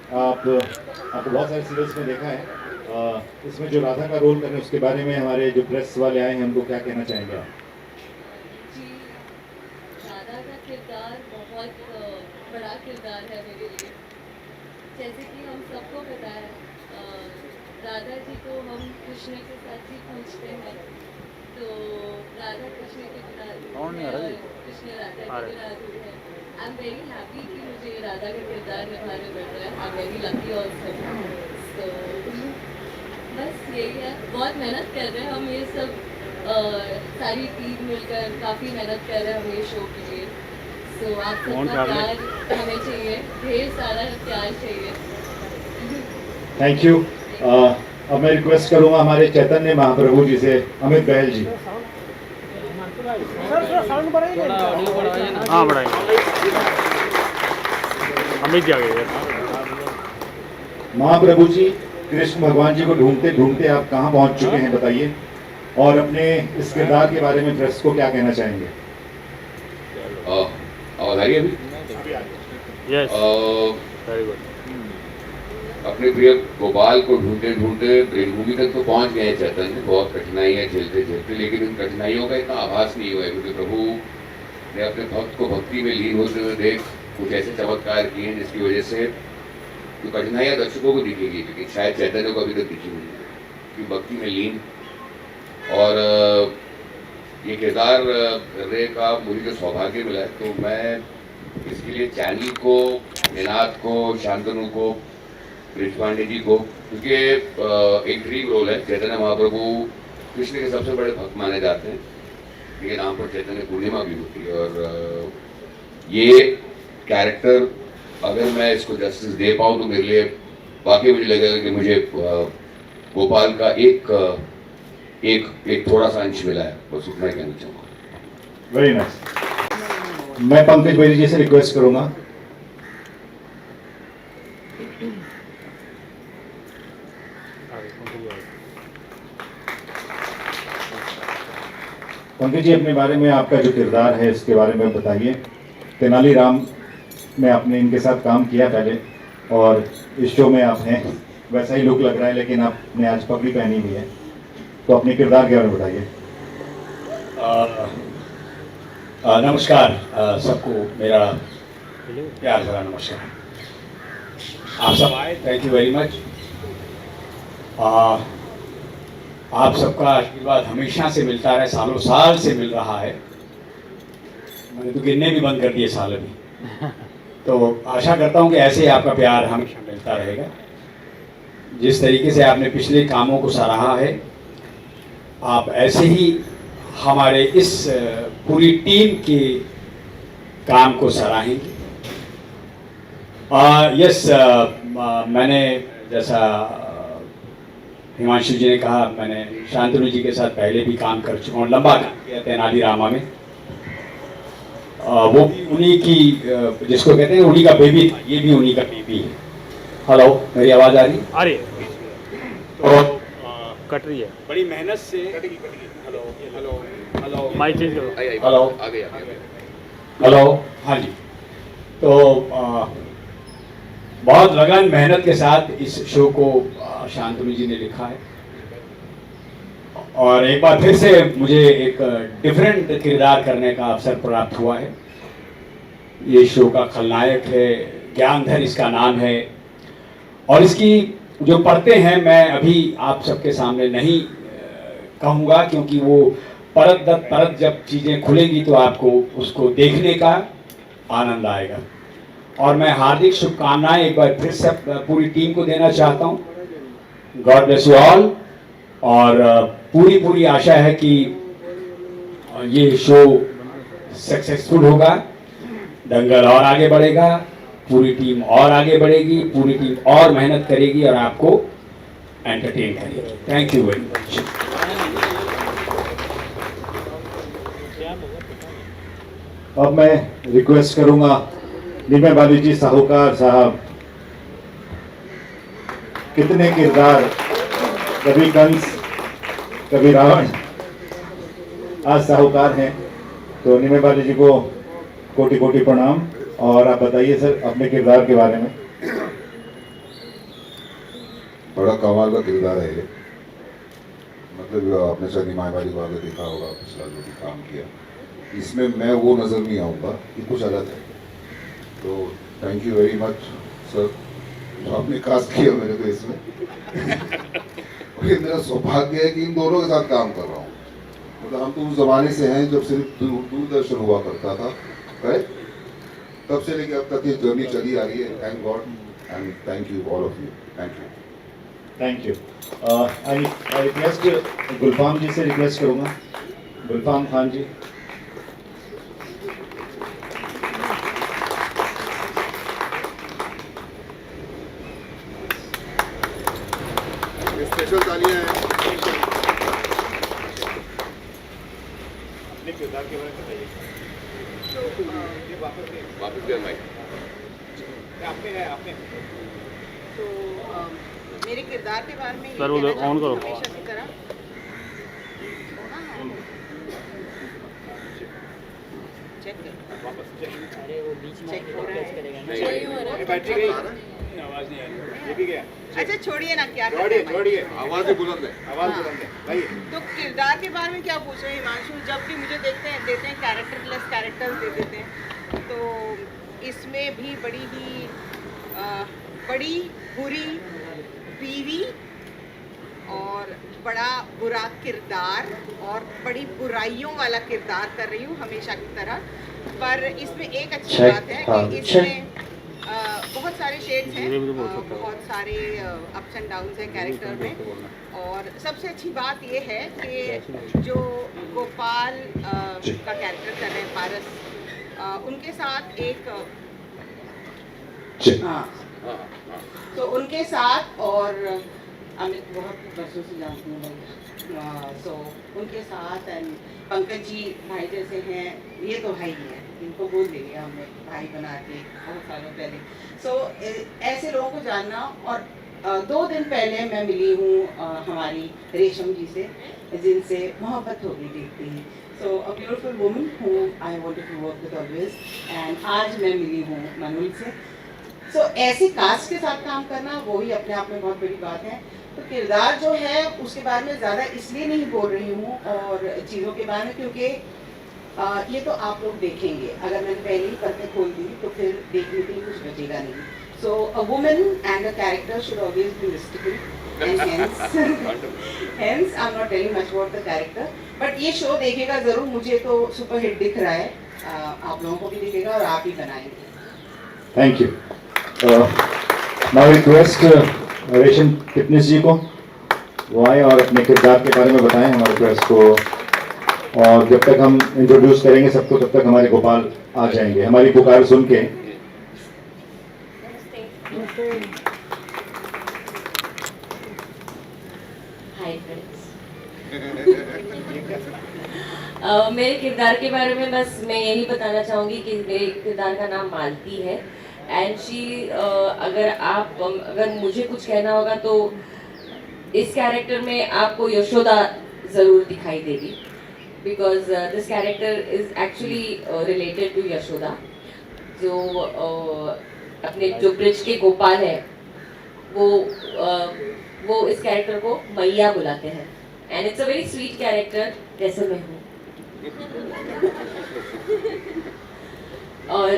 आपको बहुत सारे सीरियल्स में देखा है, इसमें जो राधा का रोल करें उसके बारे में हमारे जो प्रेस वाले आए हैं उनको क्या कहना चाहेंगे आप? जी, राधा का किरदार बहुत बड़ा किरदार है मेरे लिए। जैसे कि हम सबको पता है, राधा जी को हम कृष्ण के साथ ही पूछते हैं। तो राधा कृष्ण के बिना अधूरी है और कृष्ण राधा के बिना अधूरे है। आई एम वेरी हैप्पी कि मुझे राधा का किरदार निभाने मिल रहा है। I am very lucky also. So बस यही है, बहुत मेहनत कर रहे हैं हम ये सब, सारी टीम मिलकर काफ़ी मेहनत कर रहे हैं हम ये शो के लिए। सो आप सबका प्यार हमें चाहिए, ढेर सारा प्यार चाहिए। Thank you. अब मैं रिक्वेस्ट करूंगा हमारे चैतन्य महाप्रभु जी से, अमित बहल जी। हाँ बढ़ाएंगे, अमित जी आ गए। महाप्रभु जी, कृष्ण भगवान जी को ढूंढते ढूंढते आप कहाँ पहुंच चुके हैं बताइए, और अपने इस किरदार के बारे में प्रेस को क्या कहना चाहेंगे? आवाज आ रही है अभी? Yes, very good. अपने प्रिय गोपाल को ढूंढते ढूंढते प्रेमभूमि तक तो पहुंच गए चैतन्य, बहुत कठिनाइयां झेलते झेलते, लेकिन इन कठिनाइयों का इतना आभास नहीं हुआ है क्योंकि प्रभु ने अपने भक्त को भक्ति में लीन होते हुए देख कुछ ऐसे चमत्कार किए हैं जिसकी वजह से जो कठिनाइयां दर्शकों को दिखेगी, लेकिन शायद चैतन्य को अभी तक दिखी नहीं है कि भक्ति में लीन। और ये किरदार करने का मुझे जो सौभाग्य मिला है, तो मैं इसके लिए चैनल को, निनाद को, शांतनु को, ब्रिज पांडे जी को, क्योंकि एक ड्रीम रोल है। चैतन्य महाप्रभु कृष्ण के सबसे बड़े भक्त माने जाते हैं, ये नाम पर चैतन्य पूर्णिमा भी होती है। और ये कैरेक्टर अगर मैं इसको जस्टिस दे पाऊँ तो मेरे लिए वाकई मुझे लगेगा कि मुझे गोपाल का एक थोड़ा सा अंश मिला है, बस उतना ही कहना चाहूँगा। Very nice. मैं पंकज बैरी जी से रिक्वेस्ट करूंगा। पंकज जी, अपने बारे में, आपका जो किरदार है इसके बारे में बताइए। तेनालीराम में आपने इनके साथ काम किया पहले, और इस शो में आप हैं, वैसा ही लुक लग रहा है, लेकिन आपने आज पगड़ी पहनी हुई है, तो अपने किरदार के बारे में बताइए। नमस्कार सबको, मेरा प्यार भरा नमस्कार। आप सब आए, थैंक यू वेरी मच। आप सबका आशीर्वाद हमेशा से मिलता रहे, सालों साल से मिल रहा है। मैंने तो गिनने भी बंद कर दिए साल अभी। तो आशा करता हूँ कि ऐसे ही आपका प्यार हमेशा मिलता रहेगा। जिस तरीके से आपने पिछले कामों को सराहा है, आप ऐसे ही हमारे इस पूरी टीम के काम को सराहेंगे। यस, मैंने जैसा हिमांशु जी ने कहा, मैंने शांतनु जी के साथ पहले भी काम कर चुका हूँ, लंबा काम किया तेनालीरामा में। वो भी उन्हीं की, जिसको कहते हैं उन्हीं का बेबी था, ये भी उन्हीं का बेबी है। हेलो, मेरी आवाज़ आ रही है? आ रही है, और कट रही है, बड़ी मेहनत से, hello hello hello, mic change करो। हेलो, आ गया। हेलो, हाँ जी। तो बहुत लगन मेहनत के साथ इस शो को शांतनु जी ने लिखा है, और एक बार फिर से मुझे एक डिफरेंट किरदार करने का अवसर प्राप्त हुआ है। ये शो का खलनायक है, ज्ञानधर इसका नाम है, और इसकी जो पढ़ते हैं मैं अभी आप सबके सामने नहीं कहूँगा, क्योंकि वो परत दर परत जब चीज़ें खुलेंगी तो आपको उसको देखने का आनंद आएगा। और मैं हार्दिक शुभकामनाएं एक बार फिर से पूरी टीम को देना चाहता हूँ। God bless you all. और पूरी आशा है कि ये शो सक्सेसफुल होगा, दंगल और आगे बढ़ेगा, पूरी टीम और आगे बढ़ेगी, पूरी टीम और मेहनत करेगी और आपको एंटरटेन करेगी। Thank you very much. अब मैं रिक्वेस्ट करूंगा निमे बाली जी, साहूकार साहब। कितने किरदार, कभी कंस, कभी रावण, आज साहूकार हैं। तो निमे बाली जी को कोटि कोटि प्रणाम। और आप बताइए सर अपने किरदार के बारे में। बड़ा कमाल का किरदार है ये। मतलब आपने शायद हिमायतवादी को आगे देखा होगा, पिछला जो भी काम किया, इसमें मैं वो नज़र नहीं आऊँगा, ये कुछ अलग है। तो thank you very much sir, जो आपने कास्ट किया मेरे को इसमें। और ये मेरा सौभाग्य है कि इन दोनों के साथ काम कर रहा हूँ। मतलब हम तो उस ज़माने से हैं जब सिर्फ दूरदर्शन हुआ करता था, करेक्ट? तब से लेके अब तक ये जर्नी चली आ रही है। Thank God and thank you all of you. Thank you. Thank you. I request Gulfam ji से रिक्वेस्ट करूँगा, गुलफाम खान जी। स्पेशल तालियां हैं। अपने किरदार के बारे में बताइए। वापस गया माइक। आपने तो मेरे किरदार के बारे में ये सर, वो कहना ऑन करो। चाहूँगी हमेशा की तरह। चेक हो रहा है। बैटरी गई, आवाज़ नहीं आ रही, ये भी गया। अच्छा छोड़िए ना, क्या करते हैं भाई। आवाज़ ही बुलंद है। आवाज़ बुलंद है भाई। तो किरदार के बारे में क्या पूछ रहे हैं हिमांशु? जब भी मुझे देते हैं कैरेक्टरलेस कैरेक्टर्स दे देते हैं। तो इसमें भी बड़ी बुरी बीवी और बड़ा बुरा किरदार और बड़ी बुराइयों वाला किरदार कर रही हूँ हमेशा की तरह। पर इसमें एक अच्छी बात है कि इसमें बहुत सारे शेड्स हैं, बहुत सारे अप्स एंड डाउन्स हैं कैरेक्टर में। और सबसे अच्छी बात ये है कि जो गोपाल का कैरेक्टर कर रहे हैं पारस, उनके साथ एक तो उनके साथ और अमित बहुत वर्षों से जानती हूँ भाई, सो उनके साथ एंड पंकज जी भाई जैसे हैं, ये तो भाई हैं, इनको बोल देंगे हमने भाई बना के बहुत सालों पहले। सो ऐसे लोगों को जानना। और 2 दिन पहले मैं मिली हूँ हमारी रेशम जी से, जिनसे मोहब्बत हो गई देखते ही। सो अ ब्यूटीफुल वुमन हूँ I wanted to work with always. And आज मैं मिली हूँ मनुल से। सो ऐसे कास्ट के साथ काम करना वो ही अपने आप में बहुत बड़ी बात है। तो किरदार जो है उसके बारे में ज़्यादा इसलिए नहीं बोल रही हूँ और चीज़ों के बारे में, क्योंकि ये तो आप लोग देखेंगे। अगर मैंने पहले ही पर्दे खोल दी तो फिर देखने के लिए कुछ बचेगा नहीं। So a woman and a character should always be mystical and hence I am not telling much about the character. But ये शो देखिएगा ज़रूर, मुझे तो सुपर हिट दिख रहा है, आप लोगों को भी दिखेगा और आप ही बनाएंगे। Thank you. नाउ रिक्वेस्ट रेशम फिटनेस जी को वो आए और अपने किरदार के बारे में बताएं हमारे प्रेस को। और जब तक हम इंट्रोड्यूस करेंगे सबको, तब तक हमारे गोपाल आ जाएंगे हमारी पुकार सुन के। Hi friends. मेरे किरदार के बारे में बस मैं यही बताना चाहूँगी कि मेरे किरदार का नाम मालती है। एंड शी अगर मुझे कुछ कहना होगा तो इस कैरेक्टर में आपको यशोदा ज़रूर दिखाई देगी, because this character is actually related to Yashoda, जो अपने जो ब्रिज के गोपाल है वो इस कैरेक्टर को मैया बुलाते हैं। And it's a very sweet character, जैसे मैं हूँ। और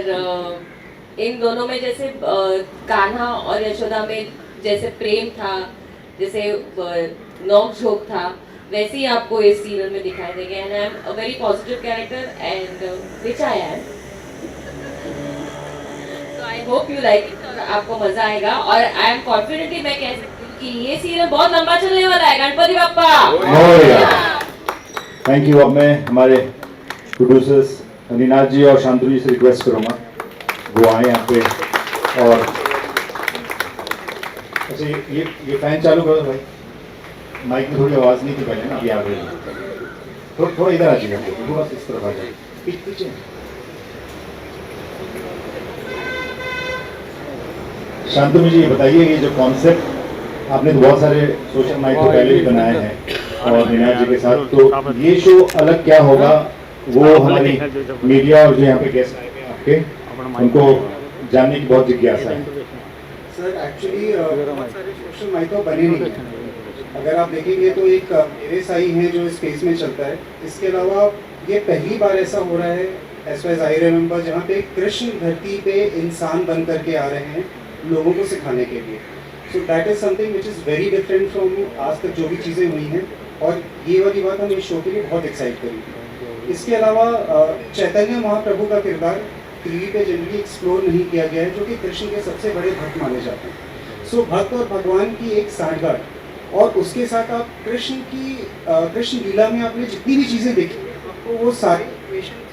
इन दोनों में जैसे कान्हा और यशोदा में जैसे प्रेम था, जैसे नोक झोंक था, वैसे ही आपको इस सीरियल में दिखाई देंगे। And I am a very positive character and which I am. So I hope you like it और आपको मजा आएगा। और आई एम कॉन्फिडेंटली मैं कह सकती हूँ कि ये सीरियल बहुत लंबा चलने वाला है। गणपति बप्पा। Thank you. अब मैं हमारे प्रोड्यूसर्स अनिनाथ जी और शांतनु जी से रिक्वेस्ट करूँगा वो आए यहाँ पे। और अच्छा ये फैन चालू करो भाई, माइक में थोड़ी आवाज़ नहीं थी पहले ना, अभी आ गई। थोड़ा इधर आ जाइए, थोड़ा इस तरफ आ जाइए, पीछे। शांतनु जी बताइए, ये जो कॉन्सेप्ट आपने तो बहुत सारे सोशल माइक तो पहले भी बनाए हैं और अनिनाथ जी के साथ, तो ये शो अलग क्या होगा वो हमारी मीडिया और जो यहाँ पे गेस्ट आए हैं आपके, उनको जानने की बहुत जिज्ञासा है। सर एक्चुअली बहुत सारे सोशल माइथो बने नहीं हैं। अगर आप देखेंगे तो एक मेरे साई हैं जो स्पेस में चलता है। इसके अलावा ये पहली बार ऐसा हो रहा है as far as I remember जहाँ पे कृष्ण धरती पे इंसान बन करके आ रहे हैं लोगों को सिखाने के लिए। So that is something which is very different from आज तक जो भी चीज़ें हुई हैं, और ये वाली बात हम इस शो के लिए बहुत एक्साइट करी थी। इसके अलावा चैतन्य महाप्रभु का किरदार टीवी पे जनरली एक्सप्लोर नहीं किया गया है, जो कि कृष्ण के सबसे बड़े भक्त माने जाते हैं। सो भक्त और भगवान की एक साठगांठ, और उसके साथ आप कृष्ण लीला में आपने जितनी भी चीज़ें देखी आपको वो सारे इक्वेशंस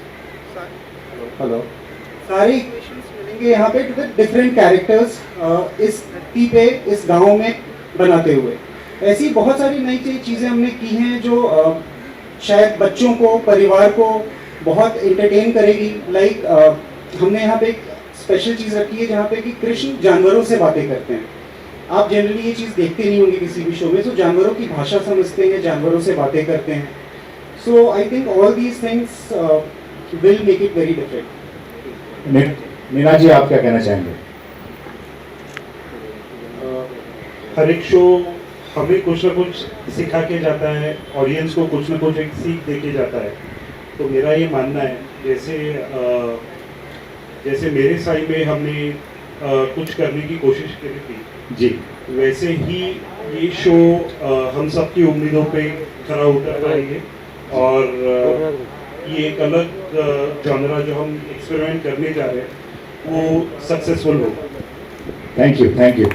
मिलेंगे यहाँ पे टू द डिफरेंट कैरेक्टर्स इस धरती पे इस गांव में बनाते हुए। ऐसी बहुत सारी नई चीज़ें हमने की हैं जो शायद बच्चों को, परिवार को बहुत एंटरटेन करेगी। लाइक हमने यहाँ पे एक स्पेशल चीज़ रखी है जहाँ पे कि कृष्ण जानवरों से बातें करते हैं। आप जनरली ये चीज़ देखते नहीं होंगे किसी भी शो में। सो जानवरों की भाषा समझते हैं, जानवरों से बातें करते हैं। So I think all these things will make it very different. Meena ji, आप क्या कहना चाहेंगे? हर एक शो हमें कुछ ना कुछ सिखा के जाता है, ऑडियंस को कुछ ना कुछ एक सीख दे के जाता है। तो मेरा ये मानना है जैसे मेरे साई में हमने कुछ करने की कोशिश करी थी जी, वैसे ही ये शो हम सबकी उम्मीदों पे खरा उतर पाएंगे, और ये एक अलग जॉनरा जो हम एक्सपेरिमेंट करने जा रहे हैं वो सक्सेसफुल होगा। Thank you, thank you.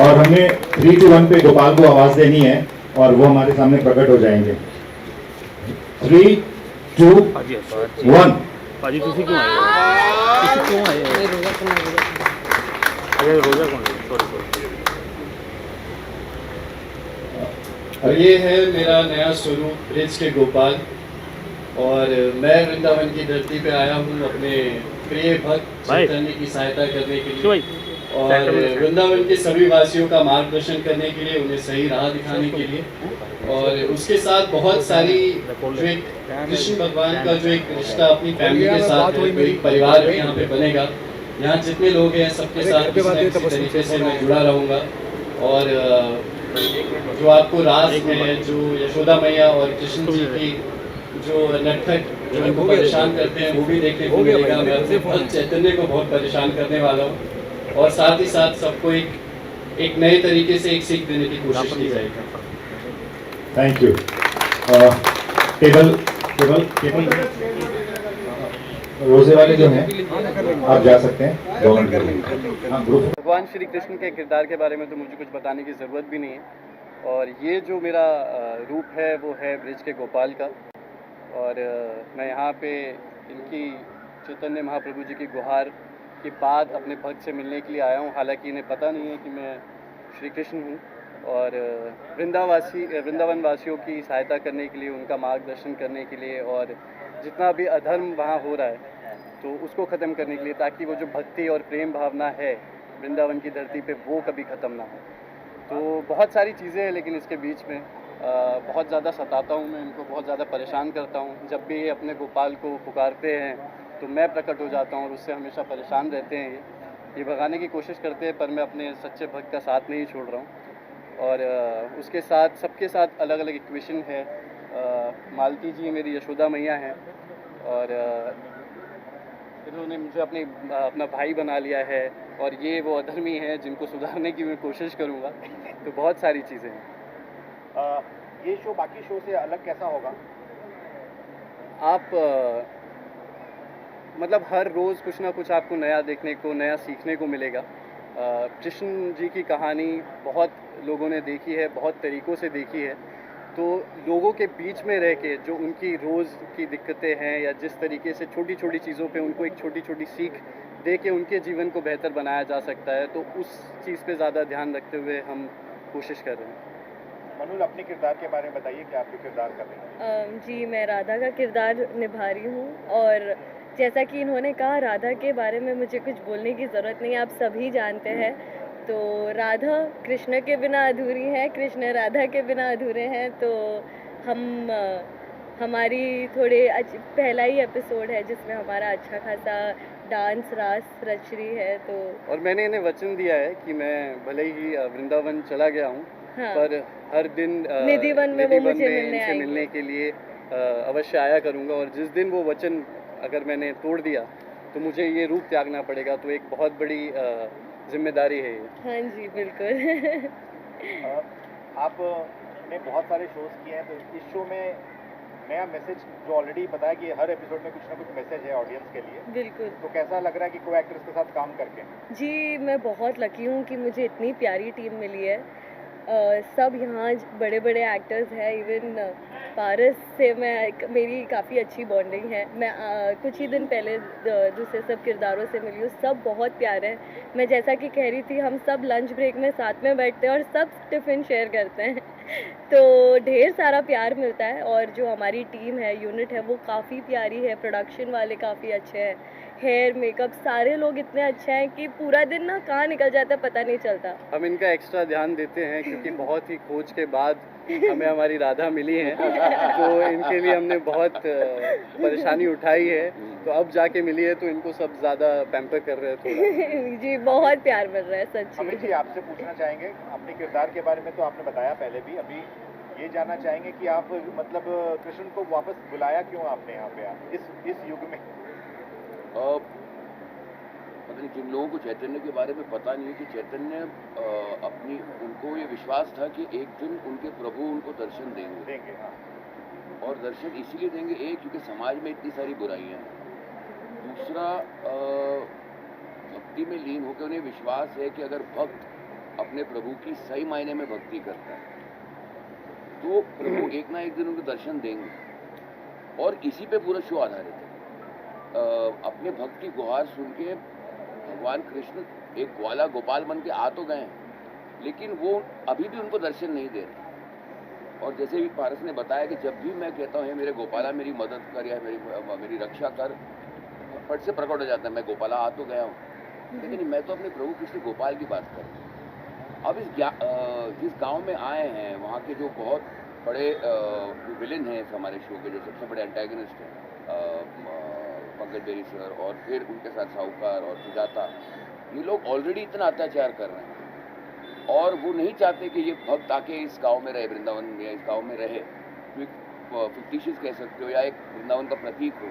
और हमें 3, 2, 1 पे गोपाल को आवाज़ देनी है और वो हमारे सामने प्रकट हो जाएंगे। 3, 2, 1। पाजी तुसी क्यों आए हो? तुसी क्यों आए हो? अरे रोजा कौन है? सॉरी। और ये है मेरा नया स्वरूप ब्रिज के गोपाल, और मैं वृंदावन की धरती पे आया हूँ अपने प्रिय भक्त चैतन्य की सहायता करने के लिए, और वृंदावन के सभी वासियों का मार्गदर्शन करने के लिए, उन्हें सही राह दिखाने के लिए, और उसके साथ बहुत सारी जो एक कृष्ण भगवान का जो एक रिश्ता अपनी फैमिली के साथ है, तो एक परिवार भी यहाँ पे बनेगा। यहाँ जितने लोग हैं सबके साथ किसी न किसी तरीके से मैं जुड़ा रहूँगा, और जो आपको रास है, जो यशोदा मैया और कृष्ण जी की जो नटखट जो इनको परेशान करते हैं वो भी देखने को मिलेगा। मैं अपने भक्त चैतन्य को बहुत परेशान करने वाला हूँ, और साथ ही साथ सबको एक नए तरीके से एक सीख देने की कोशिश की जाएगी। Thank you. टेबल रोजे वाले जो हैं आप जा सकते हैं। भगवान श्री कृष्ण के किरदार के बारे में तो मुझे कुछ बताने की ज़रूरत भी नहीं है, और ये जो मेरा रूप है वो है ब्रिज के गोपाल का, और मैं यहाँ पे इनकी चैतन्य महाप्रभु जी की गुहार के बाद अपने भक्त से मिलने के लिए आया हूँ। हालांकि इन्हें पता नहीं है कि मैं श्री कृष्ण हूँ, और वृंदावन वासियों की सहायता करने के लिए, उनका मार्गदर्शन करने के लिए, और जितना भी अधर्म वहाँ हो रहा है तो उसको ख़त्म करने के लिए, ताकि वो जो भक्ति और प्रेम भावना है वृंदावन की धरती पे वो कभी ख़त्म ना हो। तो बहुत सारी चीज़ें हैं, लेकिन इसके बीच में बहुत ज़्यादा सताता हूँ मैं इनको, बहुत ज़्यादा परेशान करता हूँ। जब भी ये अपने गोपाल को पुकारते हैं तो मैं प्रकट हो जाता हूँ, और उससे हमेशा परेशान रहते हैं। ये भगाने की कोशिश करते हैं, पर मैं अपने सच्चे भक्त का साथ नहीं छोड़ रहा हूँ। और उसके साथ सबके साथ अलग अलग इक्वेशन है। मालती जी मेरी यशोदा मैया हैं, और इन्होंने मुझे अपना भाई बना लिया है, और ये वो अधर्मी हैं जिनको सुधारने की मैं कोशिश करूँगा। तो बहुत सारी चीज़ें हैं। ये शो बाकी शो से अलग कैसा होगा? आप मतलब हर रोज़ कुछ ना कुछ आपको नया देखने को, नया सीखने को मिलेगा। कृष्ण जी की कहानी बहुत लोगों ने देखी है, बहुत तरीक़ों से देखी है। तो लोगों के बीच में रह के जो उनकी रोज़ की दिक्कतें हैं, या जिस तरीके से छोटी छोटी चीज़ों पे उनको एक छोटी छोटी सीख दे के उनके जीवन को बेहतर बनाया जा सकता है, तो उस चीज़ पे ज़्यादा ध्यान रखते हुए हम कोशिश कर रहे हैं। मनुल, अपने किरदार के बारे में बताइए कि आप जो किरदार कर रहे हैं। जी, मैं राधा का किरदार निभा रही हूँ, और जैसा कि इन्होंने कहा, राधा के बारे में मुझे कुछ बोलने की ज़रूरत नहीं, आप सभी जानते हैं। तो राधा कृष्ण के बिना अधूरी है, कृष्ण राधा के बिना अधूरे हैं। तो हमारी पहला ही एपिसोड है जिसमें हमारा अच्छा खासा डांस रास रच रही है तो। और मैंने इन्हें वचन दिया है कि मैं भले ही वृंदावन चला गया हूँ, हाँ। पर हर दिन निधिवन में वो मुझे मिलने इनसे आएंगे। मिलने के लिए अवश्य आया करूँगा। और जिस दिन वो वचन अगर मैंने तोड़ दिया तो मुझे ये रूप त्यागना पड़ेगा, तो एक बहुत बड़ी जिम्मेदारी है ये। हाँ जी बिल्कुल। आपने बहुत सारे शोज किए हैं, तो इस शो में नया मैसेज जो ऑलरेडी पता है कि हर एपिसोड में कुछ ना कुछ मैसेज है ऑडियंस के लिए, बिल्कुल। तो कैसा लग रहा है कि को एक्टर्स के साथ काम करके? जी मैं बहुत लकी हूँ कि मुझे इतनी प्यारी टीम मिली है। सब यहाँ बड़े बड़े एक्टर्स हैं। इवन पारस से मेरी काफ़ी अच्छी बॉन्डिंग है। मैं कुछ ही दिन पहले दूसरे सब किरदारों से मिली हूँ, सब बहुत प्यारे हैं। मैं जैसा कि कह रही थी, हम सब लंच ब्रेक में साथ में बैठते हैं और सब टिफ़िन शेयर करते हैं। तो ढेर सारा प्यार मिलता है। और जो हमारी टीम है, यूनिट है, वो काफ़ी प्यारी है। प्रोडक्शन वाले काफ़ी अच्छे हैं, हेयर मेकअप सारे लोग इतने अच्छे हैं कि पूरा दिन ना कहाँ निकल जाता है पता नहीं चलता। हम इनका एक्स्ट्रा ध्यान देते हैं क्योंकि बहुत ही खोज के बाद हमें हमारी राधा मिली है, तो इनके लिए हमने बहुत परेशानी उठाई है। तो अब जाके मिली है तो इनको सब ज़्यादा पैम्पर कर रहे हैं थोड़ा। जी बहुत प्यार मिल रहा है सच्ची। अमित जी आपसे पूछना चाहेंगे अपने किरदार के बारे में, तो आपने बताया पहले भी, अभी ये जानना चाहेंगे कि आप मतलब कृष्ण को वापस बुलाया क्यों आपने यहाँ पे इस युग में? पता नहीं जिन लोगों को चैतन्य के बारे में पता नहीं है कि चैतन्य उनको ये विश्वास था कि एक दिन उनके प्रभु उनको दर्शन देंगे। हाँ। और दर्शन इसीलिए देंगे, एक क्योंकि समाज में इतनी सारी बुराइयां हैं, दूसरा भक्ति में लीन होकर उन्हें विश्वास है कि अगर भक्त अपने प्रभु की सही मायने में भक्ति करता है तो प्रभु एक ना एक दिन उनको दर्शन देंगे। और इसी पे पूरा शो आधारित है। अपने भक्त की गुहार सुन के भगवान कृष्ण एक ग्वाला गोपाल बन के आ तो गए, लेकिन वो अभी भी उनको दर्शन नहीं दे रहे। और जैसे भी पारस ने बताया कि जब भी मैं कहता हूँ मेरे गोपाला मेरी मदद कर या मेरी रक्षा कर, फट से प्रकट हो जाता है मैं गोपाला आ तो गया हूँ, लेकिन मैं तो अपने प्रभु कृष्ण गोपाल की बात कर रहा हूँ। अब जिस गांव में आए हैं वहाँ के जो बहुत बड़े विलेन हैं हमारे शो के, जो सबसे बड़े एंटागनिस्ट हैं पंकज बेरी सर, और फिर उनके साथ साहूकार और सुजाता, ये लोग ऑलरेडी इतना अत्याचार कर रहे हैं और वो नहीं चाहते कि ये भक्त आके इस गांव में रहे, वृंदावन या इस गांव में रहे, फिक्टिशियस कह सकते हो या एक वृंदावन का प्रतीक हो,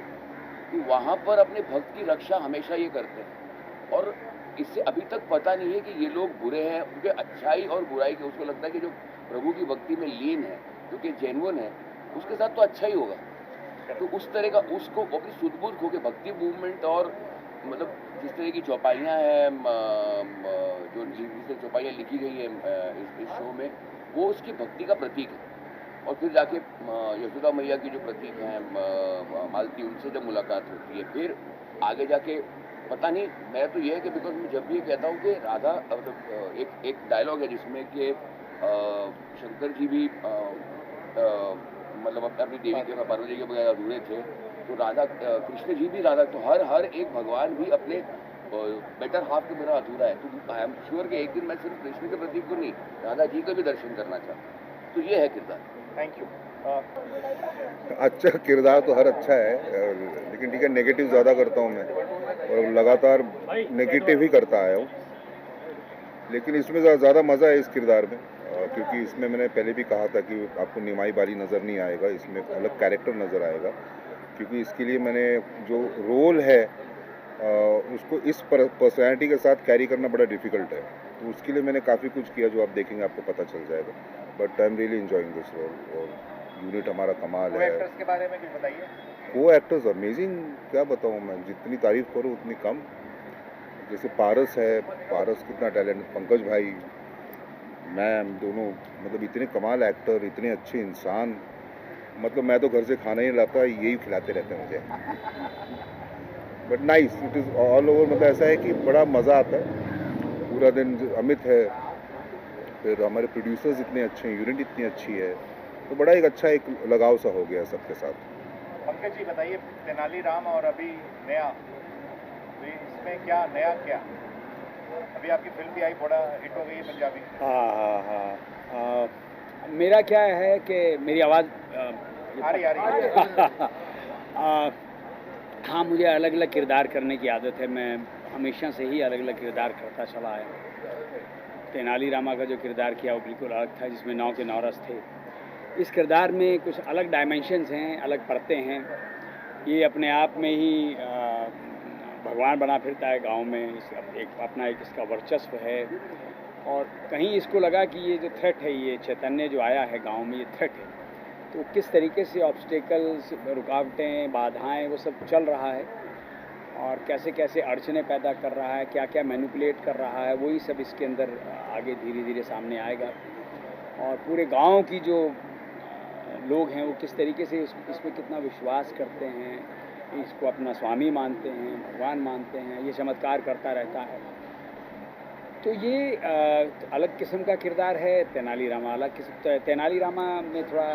कि वहाँ पर अपने भक्त की रक्षा हमेशा ये करते हैं। और इससे अभी तक पता नहीं है कि ये लोग बुरे हैं, उनके अच्छाई और बुराई के, उसको लगता है कि जो प्रभु की भक्ति में लीन है, जो कि जेन्युइन है, उसके साथ तो अच्छा ही होगा। तो उस तरह का उसको अपनी सुदबुद्ध होकर भक्ति मूवमेंट और मतलब जिस तरह की चौपाइयाँ हैं, जो जिस चौपाइयाँ लिखी गई है इस शो में, वो उसकी भक्ति का प्रतीक है। और फिर जाके यशोदा मैया की जो प्रतीक हैं मालती, उनसे जब मुलाकात होती है, फिर आगे जाके पता नहीं, मैं तो ये है कि बिकॉज मैं जब भी ये कहता हूँ कि राधा, मतलब एक डायलॉग है जिसमें कि शंकर जी भी मतलब अपनी देवी के पार्वती के बगैर अधूरे थे, तो राधा कृष्ण जी भी राधा, तो हर एक भगवान भी अपने बेटर हाफ के बिना अधूरा है। तो आई एम श्योर कि एक दिन मैं सिर्फ कृष्ण के प्रतीक को नहीं, राधा जी का भी दर्शन करना चाहता हूँ। तो ये है किरदार। Thank you. अच्छा किरदार तो हर अच्छा है, लेकिन ठीक है नेगेटिव ज़्यादा करता हूँ मैं और लगातार नेगेटिव ही करता आया हूँ, लेकिन इसमें ज़्यादा मज़ा है इस किरदार में, क्योंकि इसमें मैंने पहले भी कहा था कि आपको निमाई बारी नज़र नहीं आएगा, इसमें अलग कैरेक्टर नज़र आएगा, क्योंकि इसके लिए मैंने जो रोल है उसको इस पर्सनैलिटी के साथ कैरी करना बड़ा डिफ़िकल्ट है, तो उसके लिए मैंने काफ़ी कुछ किया जो आप देखेंगे आपको पता चल जाएगा। But I am really enjoying this role और यूनिट हमारा कमाल है। एक्टर्स के बारे में कुछ बताइए। वो एक्टर्स अमेजिंग, क्या बताऊँ मैं, जितनी तारीफ़ करूँ उतनी कम। जैसे पारस है, पारस कितना टैलेंट, पंकज भाई, मैं दोनों मतलब इतने कमाल एक्टर, इतने अच्छे इंसान, मतलब मैं तो घर से खाना ही लाता, यही खिलाते रहते हैं मुझे। But nice, it is all over, मतलब ऐसा है कि बड़ा मज़ा आता है पूरा दिन। अमित है, फिर हमारे प्रोड्यूसर्स इतने अच्छे हैं, यूनिट इतनी अच्छी है, तो बड़ा एक अच्छा एक लगाव सा हो गया सबके साथ। पंकज जी बताइए, तेनालीराम और अभी नया, तो इसमें क्या नया, क्या अभी आपकी फिल्म भी आई, बड़ा हिट हो गई है पंजाबी। हाँ, मेरा क्या है कि मेरी आवाज़ आ रही हाँ, मुझे अलग अलग किरदार करने की आदत है। मैं हमेशा से ही अलग अलग किरदार करता चला आया। तेनालीरामा का जो किरदार किया वो बिल्कुल अलग था, जिसमें 9 के 9 रस थे। इस किरदार में कुछ अलग डायमेंशंस हैं, अलग परतें हैं। ये अपने आप में ही भगवान बना फिरता है गांव में। एक इसका वर्चस्व है, और कहीं इसको लगा कि ये जो थ्रेट है, ये चैतन्य जो आया है गांव में, ये थ्रेट है। तो किस तरीके से ऑब्स्टेकल्स, रुकावटें, बाधाएं, वो सब चल रहा है, और कैसे कैसे अड़चने पैदा कर रहा है, क्या क्या मैनिपुलेट कर रहा है, वही सब इसके अंदर आगे धीरे धीरे सामने आएगा। और पूरे गांव की जो लोग हैं वो किस तरीके से इसमें कितना विश्वास करते हैं, इसको अपना स्वामी मानते हैं, भगवान मानते हैं, ये चमत्कार करता रहता है। तो ये अलग किस्म का किरदार है। तेनालीरामा अलग किस्म। तेनालीरामा में थोड़ा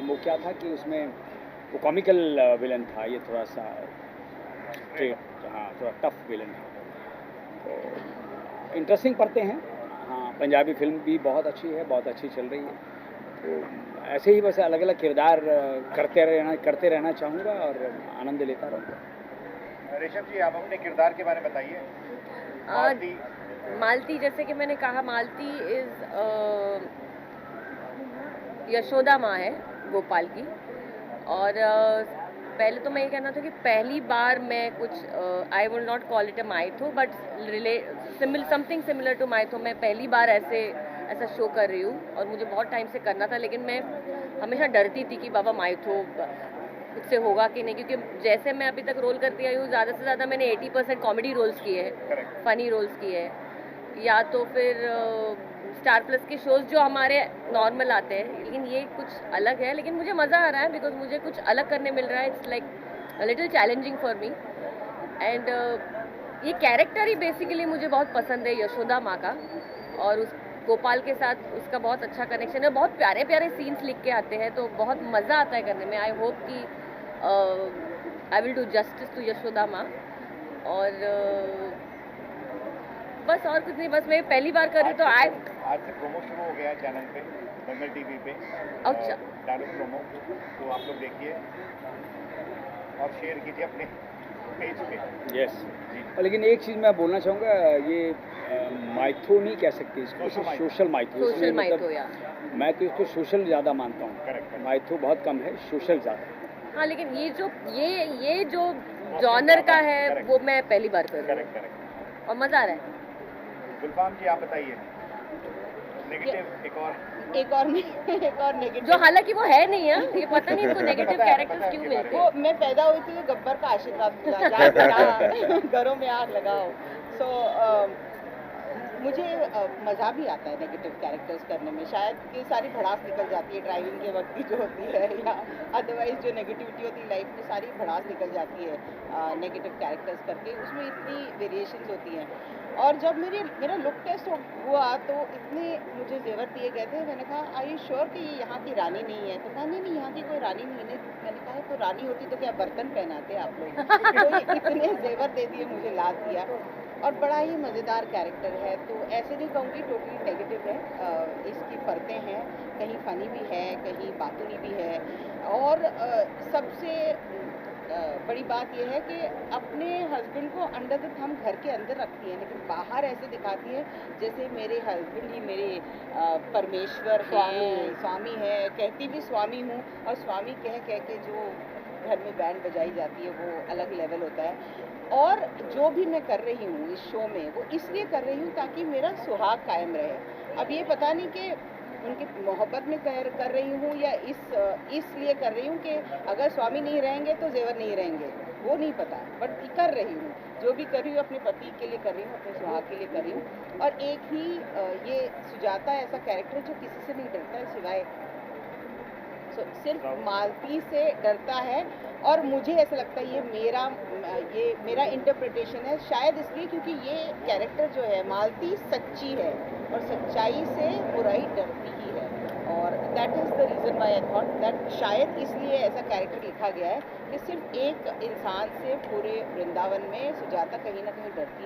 वो क्या था कि उसमें वो कॉमिकल विलन था, ये थोड़ा सा स्ट्रेट, हाँ, थोड़ा टफ विलन है। तो इंटरेस्टिंग पढ़ते हैं। हाँ, पंजाबी फिल्म भी बहुत अच्छी है, बहुत अच्छी चल रही है। तो ऐसे ही बस अलग अलग किरदार करते रहना चाहूँगा और आनंद लेता रहूँगा। रेशम जी, आप अपने किरदार के बारे में बताइए। मालती, जैसे कि मैंने कहा, मालती इज़ यशोदा माँ है गोपाल की। और पहले तो मैं ये कहना था कि पहली बार मैं कुछ I will not call it a mytho, but something similar to mytho मैं पहली बार ऐसा शो कर रही हूँ, और मुझे बहुत टाइम से करना था, लेकिन मैं हमेशा डरती थी कि बाबा माइथो मुझसे होगा कि नहीं, क्योंकि जैसे मैं अभी तक रोल करती आई हूँ, ज़्यादा से ज़्यादा मैंने 80% कॉमेडी रोल्स किए हैं, फ़नी रोल्स किए हैं, या तो फिर स्टार प्लस के शोज़ जो हमारे नॉर्मल आते हैं। लेकिन ये कुछ अलग है, लेकिन मुझे मज़ा आ रहा है, बिकॉज मुझे कुछ अलग करने मिल रहा है। It's like a little challenging for me. And ये कैरेक्टर ही बेसिकली मुझे बहुत पसंद है, यशोदा माँ का, और उस गोपाल के साथ उसका बहुत अच्छा कनेक्शन है। बहुत प्यारे प्यारे सीन्स लिख के आते हैं, तो बहुत मज़ा आता है करने में। आई होप कि I will do justice to Yashoda माँ। और बस और कुछ नहीं, बस मैं पहली बार कर रही, तो आज से प्रोमो शुरू हो गया है चैनल पे, दंगल टीवी पे। अच्छा, डायरेक्ट प्रोमो, तो आप लोग देखिए और शेयर कीजिए अपने पेज पे। यस। लेकिन एक चीज़ मैं बोलना चाहूँगा, ये माइथो नहीं कह सकते इसको, सोशल माइथो। सोशल माइथो, या मैं तो इसको सोशल ज़्यादा मानता हूँ। माइथो बहुत कम है, सोशल ज़्यादा। हाँ, लेकिन ये जो जॉनर का है वो मैं पहली बार कर रही हूँ, और मज़ा आ रहा है। गुलफाम जी, आप बताइए। नेगेटिव एक और नेगेटिव, जो हालांकि वो है नहीं है, ये पता नहीं इनको नेगेटिव कैरेक्टर्स क्यों मिलते हैं। वो मैं पैदा हुई थी तो गब्बर का आशीर्वाद मिला, घरों में आग लगाओ। सो मुझे मज़ा भी आता है नेगेटिव कैरेक्टर्स करने में। शायद ये सारी भड़ास निकल जाती है ड्राइविंग के वक्त की जो होती है, या अदरवाइज जो नेगेटिविटी होती है लाइफ में, सारी भड़ास निकल जाती है नेगेटिव कैरेक्टर्स करके। उसमें इतनी वेरिएशंस होती हैं। और जब मेरा लुक टेस्ट हुआ तो इतने मुझे जेवर दिए गए थे। मैंने कहा, आर यू श्योर कि ये यहाँ की रानी नहीं है? तो कहा, नहीं यहाँ की कोई रानी नहीं है। मैंने कहा, तो रानी होती तो क्या बर्तन पहनाते आप लोग? तो इतने जेवर दे दिए, मुझे लाद दिया। और बड़ा ही मज़ेदार कैरेक्टर है। तो ऐसे नहीं कहूँगी टोटली नेगेटिव है। इसकी परतें हैं, कहीं फ़नी भी है, कहीं बातूनी भी है। और सबसे बड़ी बात यह है कि अपने हस्बैंड को अंडर द थंब घर के अंदर रखती है, लेकिन बाहर ऐसे दिखाती है जैसे मेरे हस्बैंड ही मेरे परमेश्वर हैं, स्वामी है। कहती भी स्वामी हूँ, और स्वामी कह के जो घर में बैंड बजाई जाती है वो अलग लेवल होता है। और जो भी मैं कर रही हूँ इस शो में, वो इसलिए कर रही हूँ ताकि मेरा सुहाग कायम रहे। अब ये पता नहीं कि उनकी मोहब्बत में कर रही हूँ या इसलिए कर रही हूँ कि अगर स्वामी नहीं रहेंगे तो जेवर नहीं रहेंगे, वो नहीं पता, बट कर रही हूँ। जो भी कर रही हूँ अपने पति के लिए कर रही हूँ, अपने सुहाग के लिए कर रही हूँ। और एक ही ये सुजाता ऐसा कैरेक्टर जो किसी से नहीं डरता है सिवाय सिर्फ मालती से डरता है। और मुझे ऐसा लगता है ये मेरा इंटरप्रिटेशन है, शायद इसलिए क्योंकि ये कैरेक्टर जो है मालती सच्ची है, और सच्चाई से बुराई डरती ही है। और that is the reason why I thought that शायद इसलिए ऐसा कैरेक्टर लिखा गया है कि सिर्फ एक इंसान से पूरे वृंदावन में सुजाता कहीं ना कहीं डरती है।